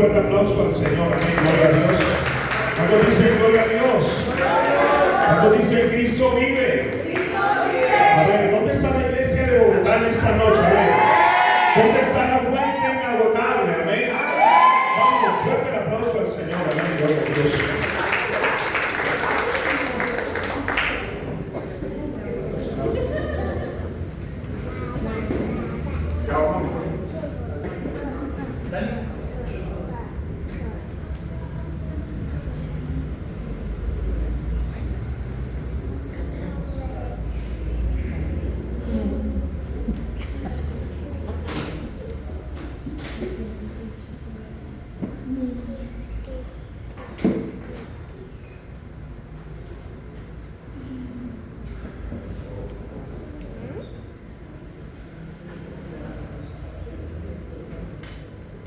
fuerte aplauso al Señor. Amén. Gloria a Dios. ¿Cuántos dicen gloria a Dios? ¿Cuántos dicen Cristo vive? A ver, ¿dónde está la iglesia de Bogotá en esta noche? A ver, ¿dónde está la fuente inagotable? Amén. Vamos, fuerte el aplauso al Señor. Amén. Gloria a Dios.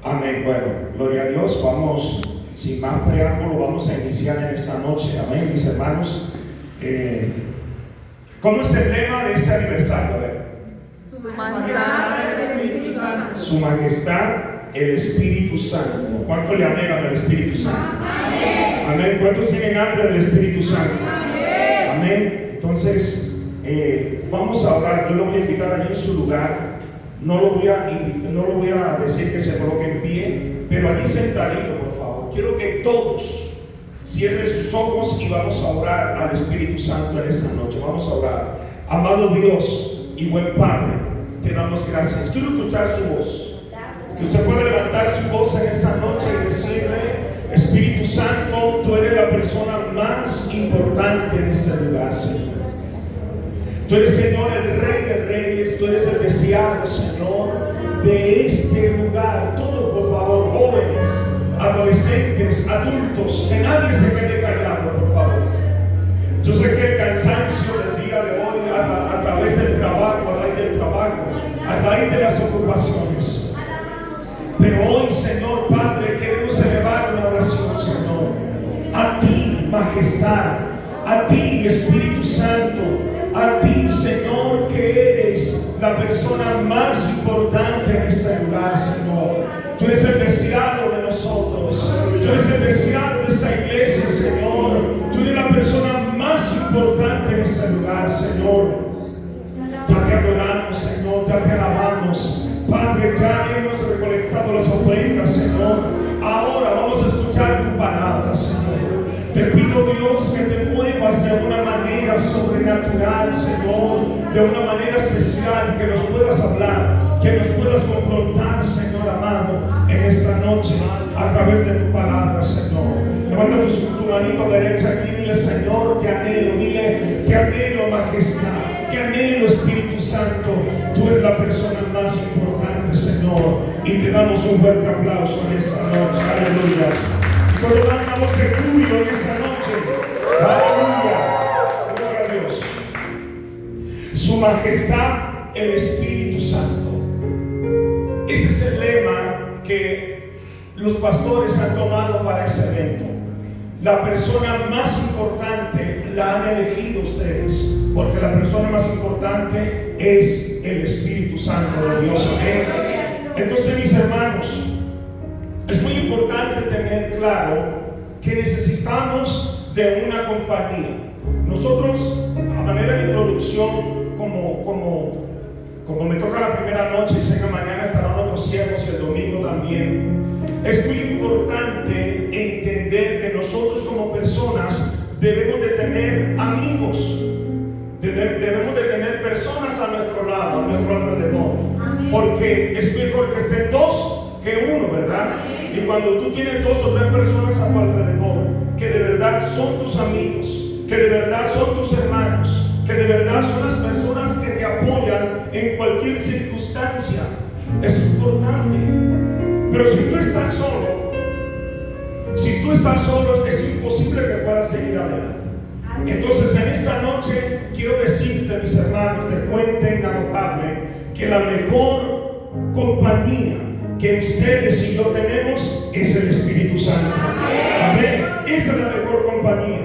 Amén. Bueno, gloria a Dios. Vamos, sin más preámbulo, vamos a iniciar en esta noche. Amén, mis hermanos. ¿Cómo es el lema de este aniversario? A ver. Su majestad el Espíritu Santo. Su majestad el Espíritu Santo. ¿Cuánto le anhelan al Espíritu Santo? Amén. Amén. ¿Cuántos tienen hambre del Espíritu Santo? Amén. Amén. Entonces, vamos a orar. Yo lo voy a invitar allí en su lugar. No lo voy a decir que se coloque en pie, pero allí sentadito, por favor. Quiero que todos cierren sus ojos y vamos a orar al Espíritu Santo en esta noche. Vamos a orar. Amado Dios y buen Padre, te damos gracias. Quiero escuchar su voz. Que usted pueda levantar su voz en esta noche y decirle: Espíritu Santo, tú eres la persona más importante en este lugar, Señor. Tú eres, Señor, el Rey de Reyes. Tú eres el deseado, Señor, de este lugar. Todos, por favor, jóvenes, adolescentes, adultos, que nadie se quede callado, por favor. Yo sé que el cansancio del día de hoy, a través del trabajo, a raíz del trabajo, a raíz de las ocupaciones, pero hoy, Señor Padre, queremos elevar una oración, Señor, a ti, majestad, a ti, Espíritu Santo, a ti, Señor, que eres la persona más importante en este lugar, Señor. Tú eres el deseado de nosotros. Tú eres el deseado de esta iglesia, Señor. Tú eres la persona más importante en este lugar, Señor. Ya te adoramos, Señor, ya te alabamos. Padre, ya hemos recolectado las ofrendas, Señor. Ahora vamos a escuchar tu palabra, Señor. Te pido, Dios, que te muevas de una manera sobrenatural, Señor, de una manera especial, que nos puedas hablar, que nos puedas confrontar, Señor amado, en esta noche, a través de tu palabra, Señor. Levanta tu manito derecha y dile: Señor, te anhelo. Dile: te anhelo, majestad, te anhelo, Espíritu Santo. Tú eres la persona más importante, Señor, y te damos un fuerte aplauso en esta noche. Aleluya. Cuando dan una voz de júbilo en esta noche, aleluya, gloria a Dios. Su majestad, el Espíritu Santo. Ese es el lema que los pastores han tomado para ese evento. La persona más importante la han elegido ustedes, porque la persona más importante es el Espíritu Santo de Dios. Amén. Entonces, mis hermanos, es muy importante tener claro que necesitamos de una compañía. Nosotros, a manera de introducción, como me toca la primera noche y sé que mañana estarán otros siervos y el domingo también, es muy importante entender que nosotros como personas debemos de tener amigos, debemos de tener personas a nuestro lado, a nuestro alrededor. Porque es mejor que estén dos que uno, ¿verdad? Y cuando tú tienes dos o tres personas a tu alrededor que de verdad son tus amigos, que de verdad son tus hermanos, que de verdad son las personas que te apoyan en cualquier circunstancia, es importante. Pero si tú estás solo, es imposible que puedas seguir adelante. Entonces, en esta noche quiero decirte, mis hermanos, de fuente inagotable, que la mejor compañía que ustedes y yo tenemos es el Espíritu Santo. Amén. Esa es la mejor compañía.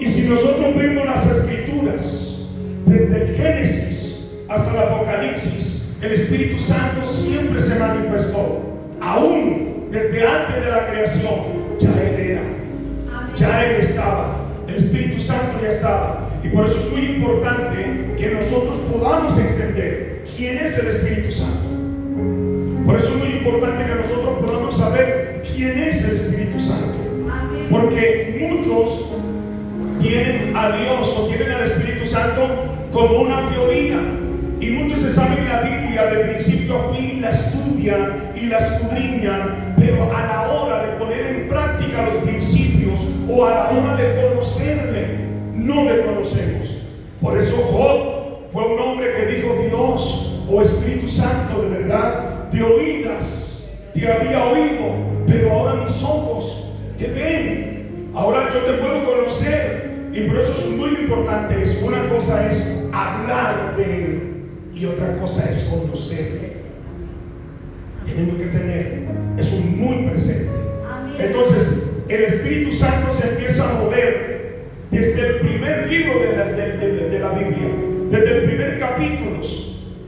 Y si nosotros vemos las Escrituras, desde el Génesis hasta el Apocalipsis, el Espíritu Santo siempre se manifestó. Aún desde antes de la creación, ya Él era. Ya Él estaba. El Espíritu Santo ya estaba. Y por eso es muy importante que nosotros podamos entender quién es el Espíritu Santo. Por eso es muy importante que nosotros podamos saber quién es el Espíritu Santo. Porque muchos tienen a Dios o tienen al Espíritu Santo como una teoría. Y muchos se saben la Biblia de principio a fin, la estudian y la escudriñan, pero a la hora de poner en práctica los principios o a la hora de conocerle, no le conocemos. Por eso Job fue un hombre que dijo: Dios, oh Espíritu Santo, de verdad, de oídas te había oído, pero ahora mis ojos te ven. Ahora yo te puedo conocer. Y por eso es muy importante. Una cosa es hablar de Él y otra cosa es conocerle. Tenemos que tener eso muy presente. Entonces el Espíritu Santo se empieza a mover desde el primer libro de la Biblia, desde el primer capítulo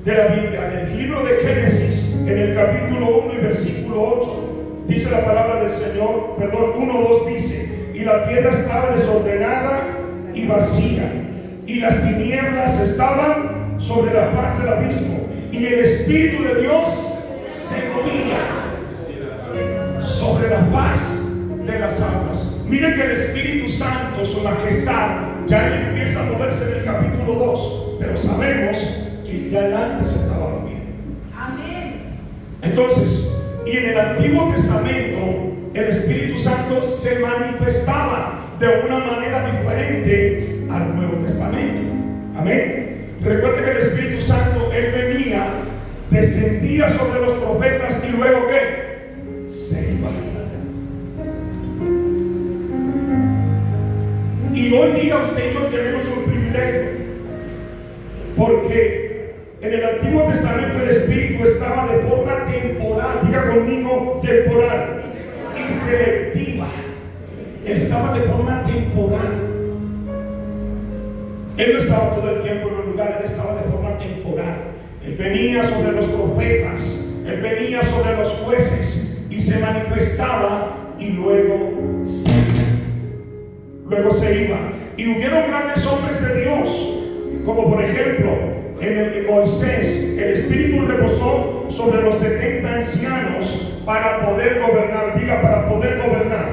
de la Biblia, en el libro de Génesis, en el capítulo 1 y versículo 8, dice la palabra del Señor, 1:2 dice: y la tierra estaba desordenada y vacía, y las tinieblas estaban sobre la faz del abismo, y el Espíritu de Dios se movía sobre la faz de las aguas. Miren que el Espíritu Santo, su majestad, ya él empieza a moverse en el capítulo 2, pero sabemos que ya él antes estaba moviendo. Amén. Entonces, y en el Antiguo Testamento el Espíritu Santo se manifestaba de una manera diferente al Nuevo Testamento. Amén. Recuerde que el Espíritu Santo, él venía, descendía sobre los profetas y luego ¿qué? Se iba. Y hoy día usted y yo tenemos un privilegio, porque en el Antiguo Testamento el Espíritu estaba de forma temporal. Diga conmigo: temporal y selectiva. Estaba de forma temporal. Él no estaba todo el tiempo en un lugar, él estaba de forma temporal. Él venía sobre los profetas, él venía sobre los jueces y se manifestaba y luego se iba. Y hubieron grandes hombres de Dios, como por ejemplo en el de Moisés. El Espíritu reposó sobre los 70 ancianos para poder gobernar. Diga: para poder gobernar.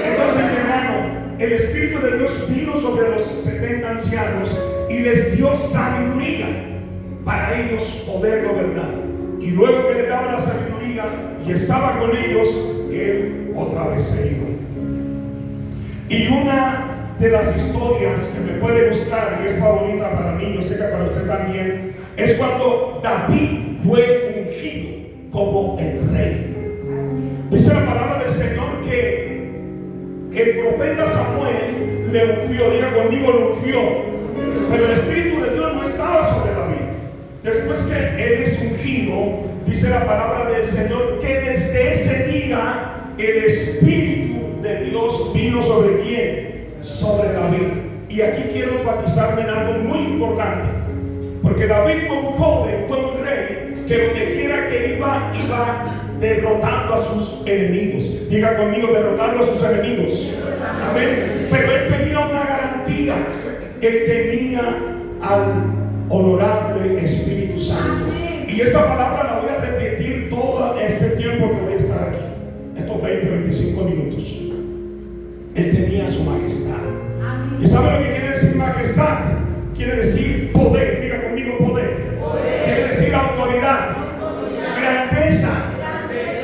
Entonces, mi hermano, el Espíritu de Dios vino sobre los 70 ancianos y les dio sabiduría para ellos poder gobernar. Y luego que le daba la sabiduría y estaba con ellos, él otra vez se iba. Y una de las historias que me puede gustar y es favorita para mí, yo sé que para usted también, es cuando David fue ungido como el rey. Dice la palabra del Señor que el profeta Samuel le ungió. Diga conmigo: lo ungió. Pero el Espíritu de Dios no estaba sobre David. Después que él es ungido, dice la palabra del Señor que desde ese día el Espíritu de Dios vino sobre ¿quién? Sobre David. Y aquí quiero enfatizarme en algo muy importante, porque David fue un joven, fue un rey que donde quiera que iba derrotando a sus enemigos. Diga conmigo: derrotando a sus enemigos. Amén. Pero él tenía una garantía. Él tenía al honorable Espíritu Santo. Y esa palabra la voy a repetir todo este tiempo que voy a estar aquí, estos 20-25 minutos. Él tenía su majestad. ¿Y sabe lo que quiere decir majestad? Quiere decir poder. Diga conmigo: poder. Quiere decir autoridad, grandeza.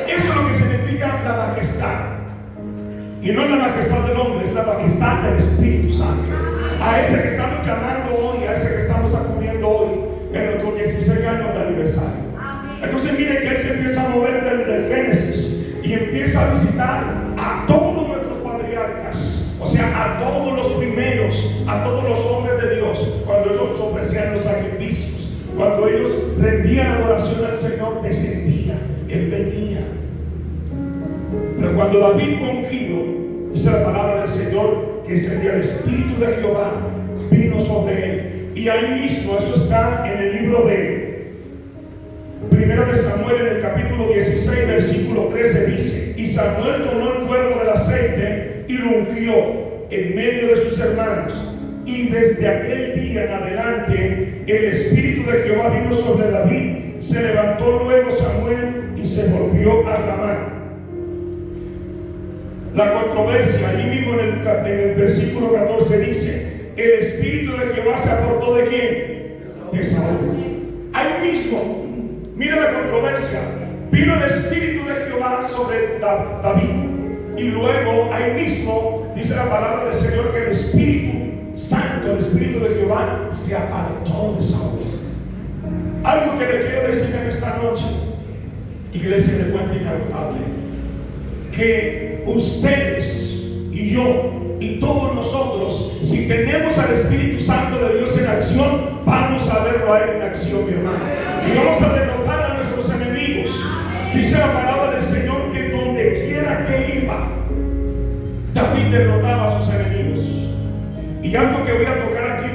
Eso es lo que significa la majestad. Y no es la majestad del hombre, es la majestad del Espíritu Santo. A ese que estamos llamando hoy, a ese que estamos acudiendo hoy en nuestros 16 años de aniversario. Entonces mire que él se empieza a mover desde el Génesis y empieza a visitar a todos nuestros patriarcas, o sea, a todos los primeros, a todos los hombres de Dios. Cuando ellos ofrecían los sacrificios, cuando ellos rendían adoración al Señor, descendía, él venía. Pero cuando David fue ungido, dice la palabra del Señor que ese día el Espíritu de Jehová vino sobre él. Y ahí mismo, eso está en el libro de Primero de Samuel, en el capítulo 16, versículo 13, dice: y Samuel tomó el cuerno del aceite y lo ungió en medio de sus hermanos. Y desde aquel día en adelante el Espíritu de Jehová vino sobre David. Se levantó luego Samuel y se volvió a Ramá. La controversia, allí mismo en el versículo 14 dice: el Espíritu de Jehová se apartó ¿de quién? De Saúl. Ahí mismo, mira la controversia. Vino el Espíritu de Jehová sobre David, y luego ahí mismo dice la palabra del Señor que el Espíritu Santo, el Espíritu de Jehová, se apartó de Saúl. Algo que le quiero decir en esta noche, iglesia de Puente Inagotable, que ustedes y yo y todos nosotros, si tenemos al Espíritu Santo de Dios en acción, vamos a verlo a Él en acción, mi hermano, y vamos a derrotar a nuestros enemigos. Dice la palabra del Señor que donde quiera que iba, David derrotaba a sus enemigos. Y algo que voy a tocar aquí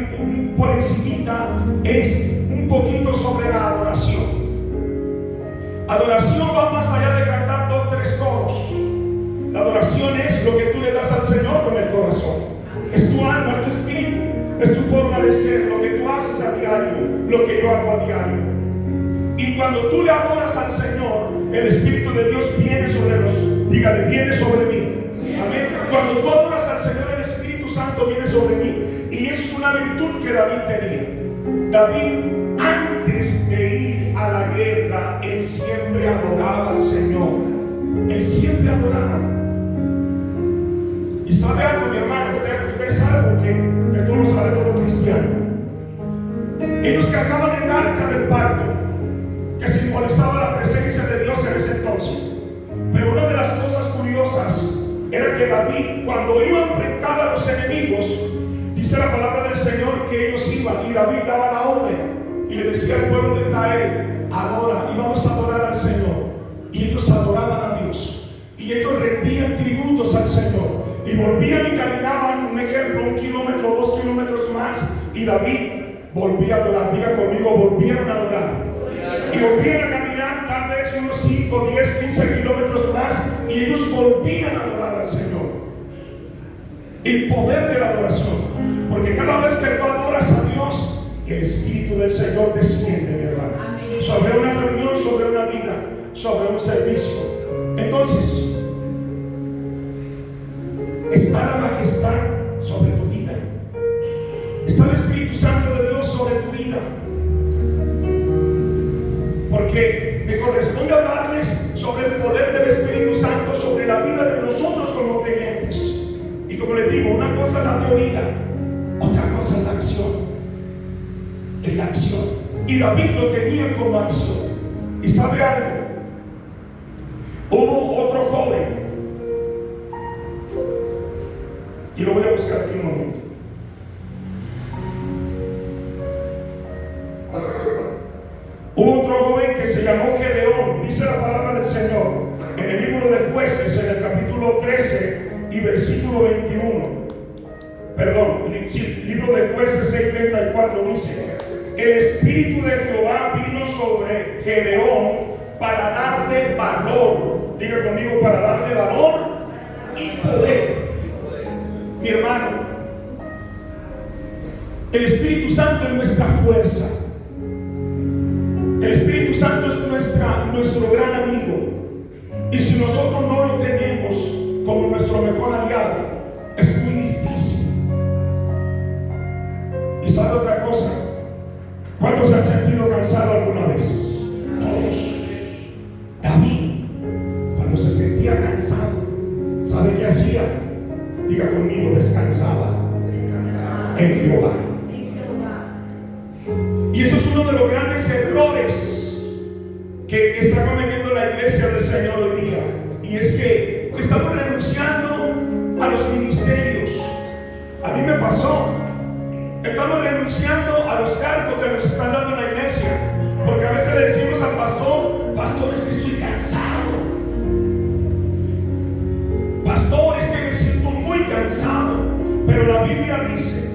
por encimita es un poquito sobre la adoración. Adoración va más allá de cantar 2, 3 coros. La adoración es lo que tú le das al Señor con el corazón. Es tu alma, es tu espíritu, es tu forma de ser, lo que tú haces a diario, lo que yo hago a diario. Y cuando tú le adoras al Señor, el Espíritu de Dios viene sobre nosotros. Dígale, viene sobre mí. Amén. Cuando tú adoras al Señor, el Espíritu Santo viene sobre mí. Y eso es una virtud que David tenía. David, antes de ir a la guerra, él siempre adoraba al Señor. Él siempre adoraba. Y sabe algo, mi hermano, usted es algo que esto lo sabe todo cristiano. Ellos cargaban el arca del pacto, que simbolizaba la presencia de Dios en ese entonces. Pero una de las cosas curiosas era que David, cuando iba a enfrentar a los enemigos, dice la palabra del Señor que ellos iban y David daba la orden y le decía al pueblo de Israel: adora, y vamos a adorar al Señor. Y ellos adoraban a Dios y ellos rendían tributos al Señor y volvían y caminaban, un ejemplo, 1 kilómetro, 2 kilómetros más, y David volvía a adorar. Diga conmigo, volvieron a adorar. Y volvían a caminar tal vez unos 5, 10, 15 kilómetros más, y ellos volvían a adorar al Señor. El poder de la adoración, porque cada vez que tú adoras a Dios, el Espíritu del Señor desciende, mi hermano, sobre una reunión, sobre una vida, sobre un servicio. Entonces, está la majestad sobre tu vida, está el Espíritu Santo de Dios sobre tu vida, porque me corresponde hablarles sobre el poder del Espíritu Santo sobre la vida de nosotros como creyentes. Y como les digo, una cosa es la teoría, otra cosa es la acción. Es la acción. Y David lo tenía como acción. ¿Y sabe algo? Hubo otro joven, y lo voy a buscar aquí un momento. Hubo otro joven que se llamó Gedeón. Dice la palabra del Señor en el libro de Jueces, en el capítulo 13 y versículo 21. Perdón, libro de Jueces 6:34 dice: el Espíritu de Jehová vino sobre Gedeón para darle valor. Diga conmigo, para darle valor y poder. Mi hermano, el Espíritu Santo es nuestra fuerza. El Espíritu Santo es nuestro gran amigo. Y si nosotros no lo tenemos como nuestro mejor aliado, es muy difícil. ¿Y sabe otra cosa? ¿Cuántos se han sentido cansados alguna vez? Todos. David, cuando se sentía cansado, ¿sabe qué hacía? Diga conmigo, descansaba en Jehová. Y eso es uno de los grandes errores que está cometiendo la iglesia del Señor hoy día. Y es que estamos renunciando a los ministerios. A mí me pasó. Estamos renunciando a los cargos que nos están dando en la iglesia. Porque a veces le decimos al pastor: pastor, es que estoy cansado. Pastor, es que me siento muy cansado. Pero la Biblia dice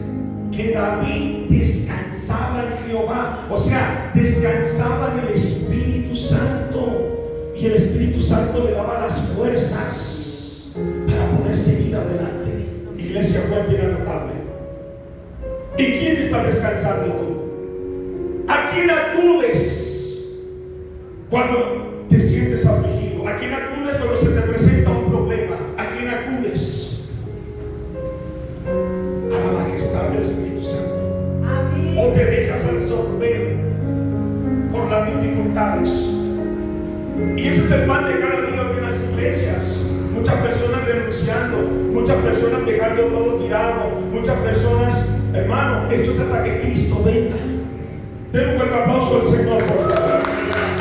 que David descansaba en Jehová, o sea, descansaba en el Espíritu Y el Espíritu Santo le daba las fuerzas para poder seguir adelante. Iglesia, fuerte y inagotable. ¿Y quién está descansando tú? ¿A quién acudes cuando te sientes afligido? ¿A quién acudes cuando se te presenta un problema? ¿A quién acudes? A la majestad del Espíritu Santo. Amén. ¿O te dejas absorber por las dificultades? Y ese es el pan de cada día de las iglesias. Muchas personas renunciando, muchas personas dejando todo tirado, muchas personas, hermano, esto es hasta que Cristo venga. Den un buen aplauso al Señor, por favor.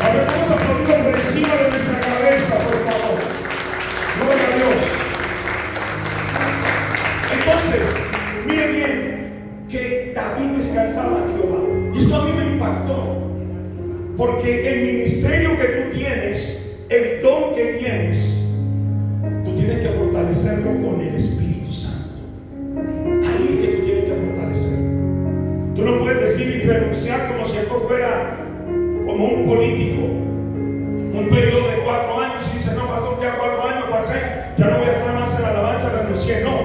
A ver, vamos a ponerlo por encima de nuestra cabeza, por favor. Gloria a Dios. Entonces, miren bien, que David descansaba a Jehová. Y esto a mí me impactó. Porque el ministerio que tú tienes, el don que tienes, tú tienes que fortalecerlo con el Espíritu Santo. Ahí es que tú tienes que fortalecerlo. Tú no puedes decir y renunciar como si esto fuera como un político, un periodo de 4 años, y dice: no, pastor, ya 4 años pasé, ya no voy a estar más en la alabanza, renuncié. No,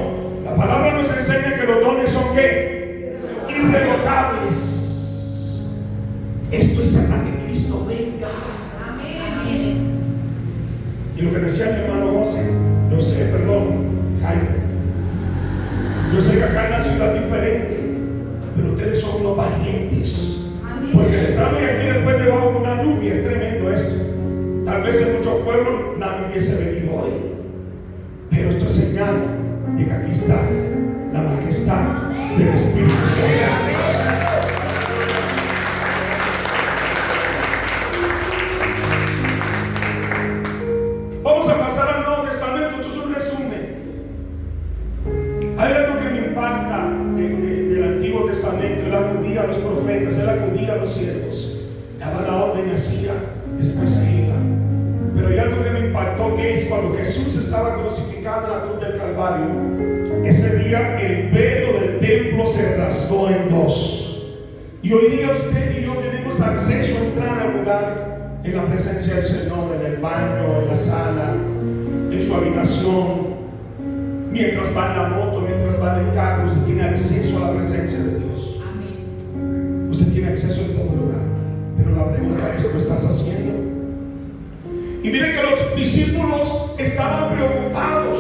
la palabra nos enseña que los dones son ¿qué? Irrevocables. Esto es hasta que Cristo venga. Amén. Y lo que decía mi hermano José, Jaime, yo sé que acá en la ciudad es diferente, pero ustedes son unos valientes. Amén. Porque el estar aquí después debajo de una lluvia es tremendo esto. Tal vez en muchos pueblos nadie hubiese venido hoy, pero esto es señal de que aquí está la majestad del Espíritu Santo. Vamos a pasar al Nuevo Testamento. Esto es un resumen. Hay algo que me impacta del Antiguo Testamento. Él acudía a los profetas, él acudía a los siervos, daba la orden, hacía, después se iba. Pero hay algo que me impactó, que es cuando Jesús estaba crucificado en la cruz del Calvario. Ese día el velo del templo se rasgó en dos. Y hoy día usted y yo tenemos acceso a entrar al lugar, en la presencia del Señor, en el baño, en la sala, en su habitación, mientras va en la moto, mientras va en el carro. Usted tiene acceso a la presencia de Dios. Amén. Usted tiene acceso en todo lugar. Pero la pregunta es: ¿lo estás haciendo? Y miren que los discípulos estaban preocupados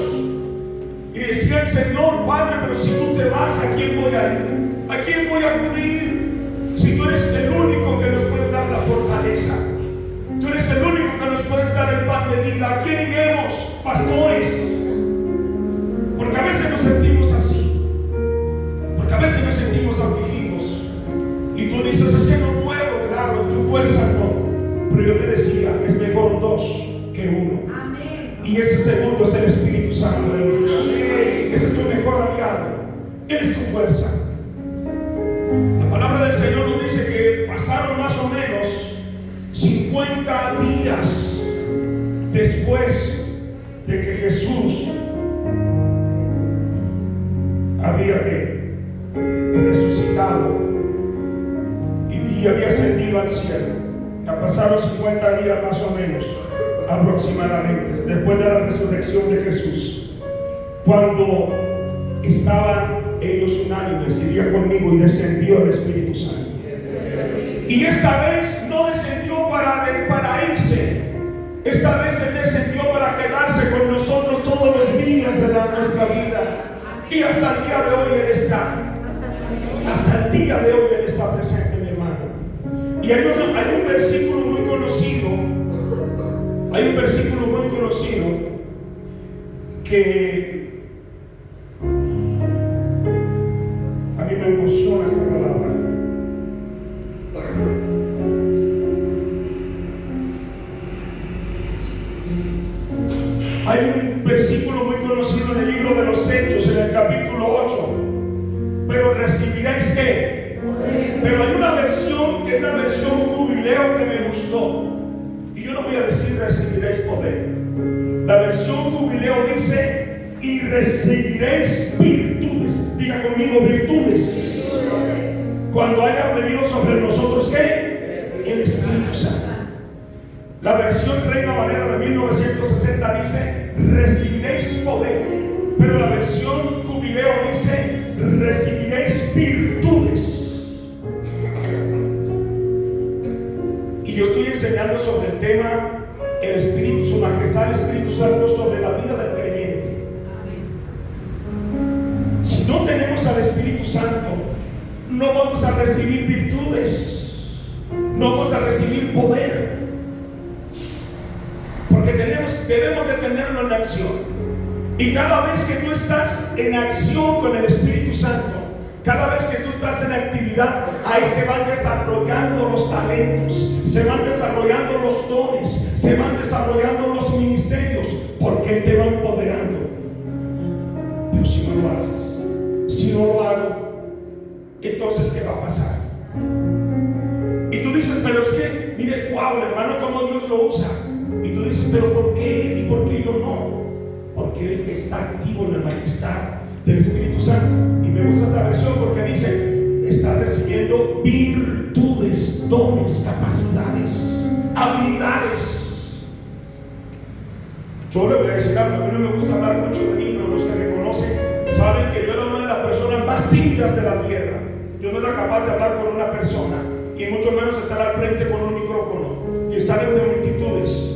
y decían: Señor, Padre, pero si tú te vas, ¿a quién voy a ir? ¿A quién voy a acudir? Si tú eres el único que nos puede dar la fortaleza, tú eres el único que nos puedes dar el pan de vida. ¿A quién iremos, pastores? Porque a veces nos sentimos así, porque a veces nos sentimos afligidos, y tú dices: es que no puedo. Claro, tu fuerza no, pero yo te decía, es mejor 2 que 1. Amén. Y ese segundo es el Espíritu Santo de Dios. Amén. Ese es tu mejor aliado, Él es tu fuerza. La palabra del Señor nos dice que pasaron más o menos 50 días después de que Jesús había resucitado y había ascendido al cielo. Ya pasaron 50 días más o menos, aproximadamente, después de la resurrección de Jesús, cuando estaban ellos unánimes. Y diga conmigo: y descendió el Espíritu Santo. Y esta vez no descendió para irse. Esta vez Él descendió para quedarse con nosotros todos los días de nuestra vida. Y hasta el día de hoy Él está. Hasta el día de hoy Él está presente, mi hermano. Y hay un versículo muy conocido. Hay un versículo muy conocido que a mí me emociona esta palabra. Hay un versículo muy conocido en el libro de los Hechos, en el capítulo 8. Pero recibiréis ¿qué? Poder. Pero hay una versión que es la versión Jubileo que me gustó. Y yo no voy a decir recibiréis poder. La versión Jubileo dice: y recibiréis virtudes. Diga conmigo: virtudes. Cuando haya venido sobre nosotros ¿qué? El Espíritu Santo. La versión Reina Valera de 1960 dice: recibiréis poder. Pero la versión Jubileo dice: recibiréis virtudes. Y yo estoy enseñando sobre el tema el Espíritu, su majestad el Espíritu Santo, sobre la vida del creyente. Si no tenemos al Espíritu Santo, no vamos a recibir virtudes, no vamos a recibir poder, porque debemos de tenerlo en acción. Y cada vez que tú estás en acción con el Espíritu Santo, cada vez que tú estás en actividad, ahí se van desarrollando los talentos, se van desarrollando los dones, se van desarrollando los ministerios, porque Él te va empoderando. Pero si no lo haces, si no lo hago, entonces ¿qué va a pasar? Y tú dices: pero es que, mire, wow, hermano, cómo Dios lo usa. Y tú dices: pero ¿por qué? ¿Y por qué yo no? Porque Él está activo en la majestad del Espíritu Santo. Y me gusta esta versión porque dice: está recibiendo virtudes, dones, capacidades, habilidades. Yo le voy a decir algo: a mí no me gusta hablar mucho de mí, pero los que me conocen saben que yo era una de las personas más tímidas de la tierra. Yo no era capaz de hablar con una persona, y mucho menos estar al frente con un micrófono y estar entre multitudes.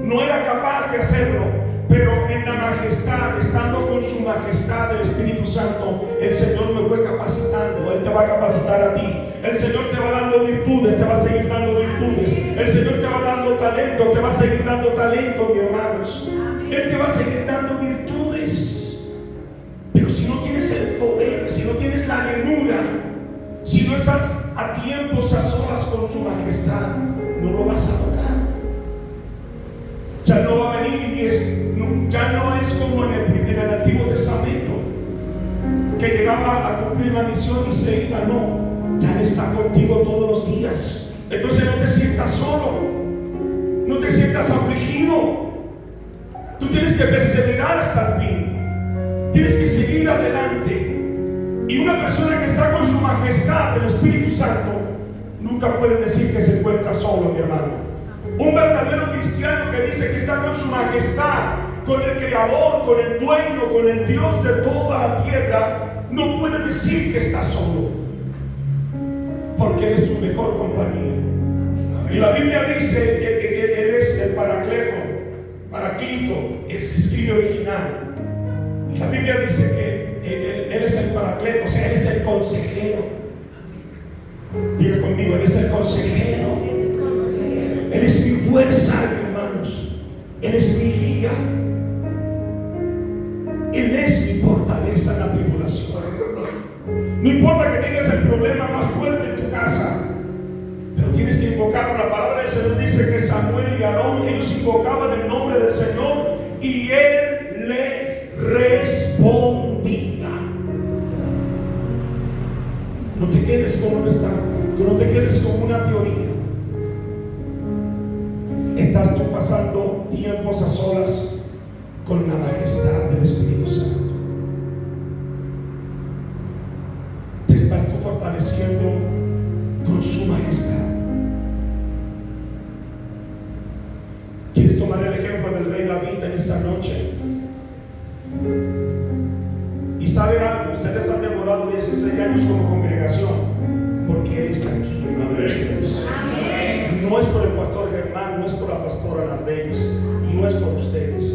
No era capaz de hacerlo. Pero en la majestad, estando con su majestad del Espíritu Santo, el Señor me fue capacitando. Él te va a capacitar a ti. El Señor te va dando virtudes, te va a seguir dando virtudes. El Señor te va dando talento, te va a seguir dando talento, mis hermanos. Él te va a seguir dando virtudes. Pero si no tienes el poder, si no tienes la llenura, si no estás a tiempos, a solas con su majestad, no lo vas a lograr. Ya no va a venir ya no es como en el Antiguo Testamento, que llegaba a cumplir la misión y se iba. No, ya está contigo todos los días. Entonces no te sientas solo, no te sientas afligido. Tú tienes que perseverar hasta el fin, tienes que seguir adelante. Y una persona que está con su majestad, el Espíritu Santo, nunca puede decir que se encuentra solo, mi hermano. Un verdadero cristiano que dice que está con su majestad, con el Creador, con el dueño, con el Dios de toda la tierra, no puede decir que está solo, porque Él es tu mejor compañero. Y la Biblia dice que Él es el Paraclito, es escrito original. Y la Biblia dice que Él es el Paracleto, o sea, Él es el consejero. Diga conmigo: Él es el consejero. Él es mi fuerza, hermanos. Él es mi guía. Él es mi fortaleza en la tribulación. No importa que tengas el problema más fuerte en tu casa, pero tienes que invocar. La palabra del Señor dice que Samuel y Aarón, ellos invocaban el nombre del Señor y Él les respondía. No te quedes como no está, no te quedes como una teoría. Estás tú pasando tiempos a solas con la majestad del Espíritu Santo. Te estás tú fortaleciendo con su majestad. ¿Quieres tomar el ejemplo del rey David en esta noche? Y sabe algo, ustedes han demorado 16 años como congregación, porque Él está aquí en medio de ustedes. No es por el pastor Germán, no es por la pastora Nardeis, no es por ustedes.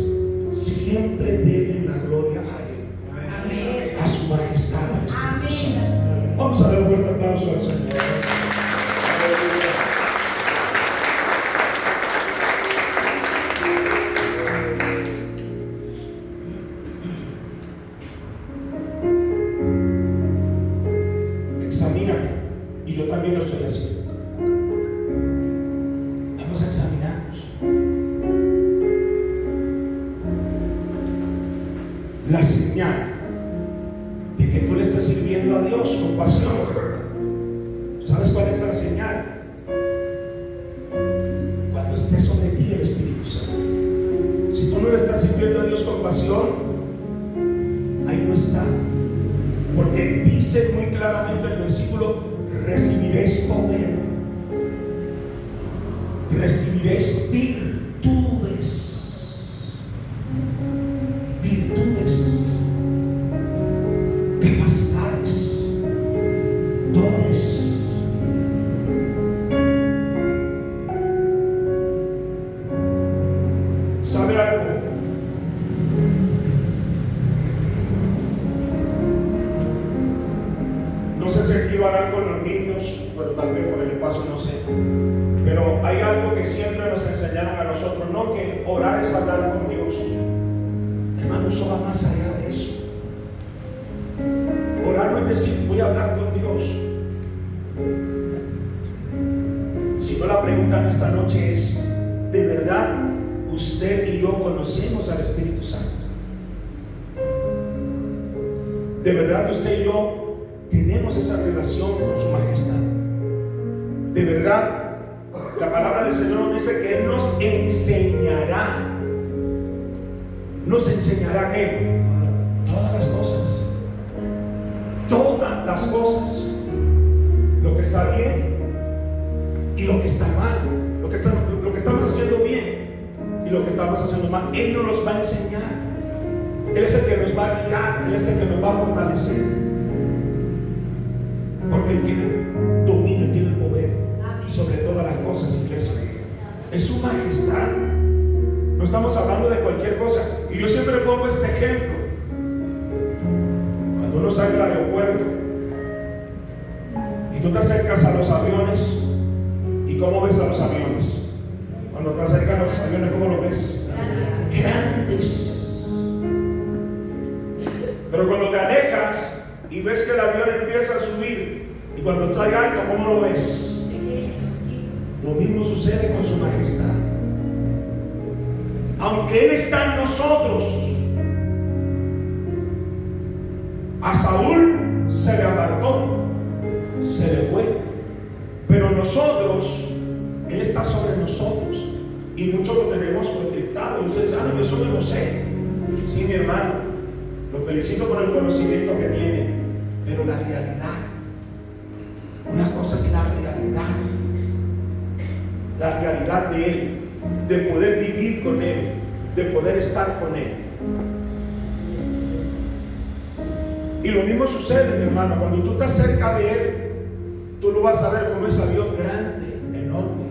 Siempre denle la gloria a Él, a su majestad, al Espíritu Santo. Vamos a dar un fuerte aplauso al Señor. Examínate, y yo también lo estoy haciendo. Vamos a examinarnos. La señal de que tú le estás sirviendo a Dios con pasión, ¿sabes cuál es la señal? Cuando esté sobre ti el Espíritu Santo. Si tú no le estás sirviendo a Dios con pasión, ahí no está. Porque dice muy claramente el versículo: recibiréis poder. Recibiréis recibiréis virtudes. Virtudes, capacidades, dones. ¿Sabe algo? No sé si aquí lo harán con los niños, pero tal vez por el espacio, no sé. Pero hay algo que siempre nos enseñaron a nosotros, no que orar es hablar con Dios. Hermano, eso va más allá de eso. Orar no es decir voy a hablar con Dios. Sino la pregunta en esta noche es, ¿de verdad usted y yo conocemos al Espíritu Santo? ¿De verdad usted y yo tenemos esa relación con su majestad? ¿De verdad? La palabra del Señor nos dice que Él nos enseñará. Nos enseñará ¿qué? Todas las cosas. Todas las cosas. Lo que está bien y lo que está mal. Lo que estamos haciendo bien y lo que estamos haciendo mal. Él nos los va a enseñar. Él es el que nos va a guiar. Él es el que nos va a fortalecer. Porque Él tiene dominio, Él tiene el poder sobre todas las cosas, iglesia. Es su majestad. No estamos hablando de cualquier cosa. Y yo siempre pongo este ejemplo. Cuando uno sale al aeropuerto y tú te acercas a los aviones, ¿y cómo ves a los aviones? Cuando te acercas a los aviones, ¿cómo los ves? Grandes. Pero cuando te alejas y ves que el avión empieza a subir, y cuando está alto, ¿cómo lo ves? Lo mismo sucede con su majestad. Aunque Él está en nosotros, a Saúl se le apartó, se le fue, pero nosotros, Él está sobre nosotros y muchos lo tenemos contrictado. Y ustedes dicen, yo eso no lo sé. Sí, mi hermano, lo felicito por el conocimiento que tiene, pero la realidad, una cosa es la realidad de Él, de poder vivir con Él, de poder estar con Él. Y lo mismo sucede, mi hermano, cuando tú estás cerca de Él, tú lo vas a ver como ese avión grande, enorme.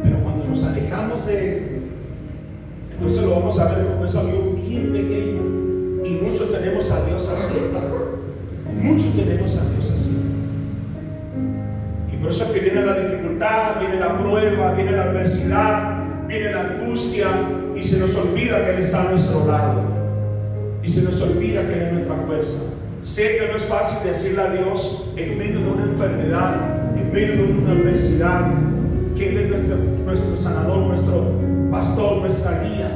Pero cuando nos alejamos de Él, entonces lo vamos a ver como ese avión bien pequeño. Y muchos tenemos a Dios así. Muchos tenemos a Dios así. Y por eso es que viene la dificultad, viene la prueba, viene la adversidad, viene la angustia, y se nos olvida que Él está a nuestro lado. Y se nos olvida que Él es nuestra fuerza. Sé que no es fácil decirle a Dios en medio de una enfermedad, en medio de una adversidad, que Él es nuestro sanador, nuestro pastor, nuestra guía.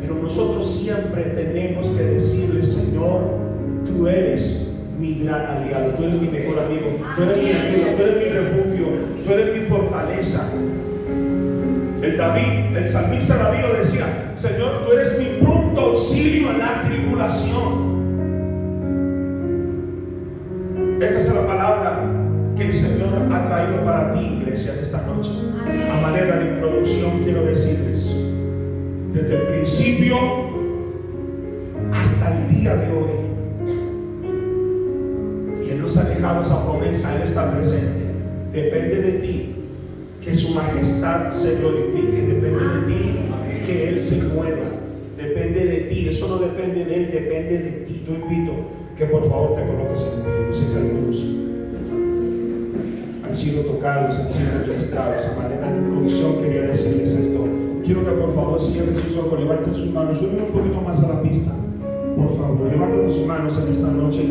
Pero nosotros siempre tenemos que decirle, Señor, tú eres mi gran aliado, tú eres mi mejor amigo, tú eres mi ayuda, tú eres mi refugio, tú eres mi fortaleza. El salmista David lo decía, Señor, tú eres mi pronto auxilio en la tribulación. Esta es la palabra que el Señor ha traído para ti, iglesia, de esta noche. A manera de introducción quiero decirles, desde el principio hasta el día de hoy, y Él nos ha dejado esa promesa, Él está presente. Depende de ti que su majestad se glorifique, depende de ti que Él se mueva, depende de ti, eso no depende de Él, depende de ti. Yo invito que por favor te coloques en pie. Yo sé que algunos han sido tocados, han sido ministrados. A manera de introducción quería decirles esto. Quiero que por favor cierren sus ojos, levanten sus manos, suben un poquito más a la pista. Por favor, levanten sus manos en esta noche.